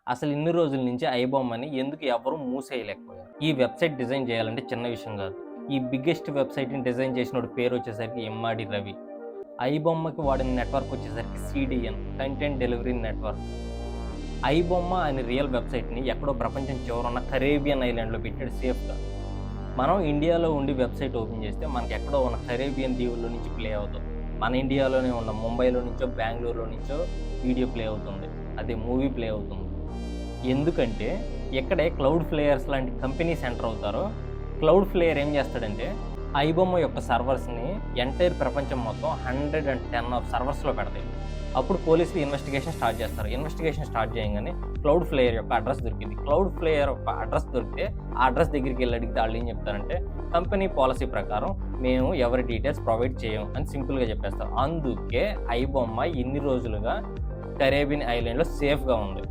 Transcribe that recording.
అసలు ఇన్ని రోజుల నుంచి ఐబొమ్మని ఎందుకు ఎవరు మూసేయలేకపోయారు? ఈ వెబ్‌సైట్ డిజైన్ చేయాలంటే చిన్న విషయం గాదు. ఈ బిగ్గెస్ట్ వెబ్‌సైట్‌ని డిజైన్ చేసినోడి పేరొచ్చేసరికి ఎమ్మాడి రవి. ఐబొమ్మకి వాడిన నెట్వర్క్ వచ్చేసరికి సీడీఎన్ కంటెంట్ డెలివరీ నెట్వర్క్. ఐబొమ్మ అనే రియల్ వెబ్‌సైట్‌ని ఎక్కడో ప్రపంచం చివరున్న కరేబియన్ ఐలాండ్‌లో పెట్టాడు సేఫ్‌గా. మనం ఇండియాలో ఉండి వెబ్‌సైట్ ఓపెన్ చేస్తే మనకెక్కడో ఉన్న కరేబియన్ దీవుల్లో నుంచి ప్లే అవుతుంది. మన ఇండియాలోనే ఉన్న ముంబైలో నుంచో, బెంగుళూరులో నుంచో వీడియో ప్లే అవుతుంది. అదే మూవీ ప్లే అవుతుంది. ఎందుకంటే ఎక్కడే క్లౌడ్ ఫ్లేయర్స్ లాంటి కంపెనీస్ ఎంటర్ అవుతారో, క్లౌడ్ ఫ్లేయర్ ఏం చేస్తాడంటే ఐబొమ్మ యొక్క సర్వర్స్‌ని ఎంటైర్ ప్రపంచం మొత్తం 110 ఆఫ్ సర్వర్స్‌లో పెడతాయి. అప్పుడు పోలీసులు ఇన్వెస్టిగేషన్ స్టార్ట్ చేస్తారు. ఇన్వెస్టిగేషన్ స్టార్ట్ చేయంగానే క్లౌడ్ ఫ్లేయర్ యొక్క అడ్రస్ దొరికింది. క్లౌడ్ ఫ్లేయర్ యొక్క అడ్రస్ దొరికితే ఆ అడ్రస్ దగ్గరికి వెళ్లి అడిగితే వాళ్ళు ఏం చెప్తారంటే కంపెనీ పాలసీ ప్రకారం మేము ఎవరి డీటెయిల్స్ ప్రొవైడ్ చేయం అని సింపుల్‌గా చెప్పేస్తారు. అందుకే ఐబొమ్మ ఇన్ని రోజులుగా కరేబియన్ ఐలాండ్‌లో సేఫ్‌గా ఉంది.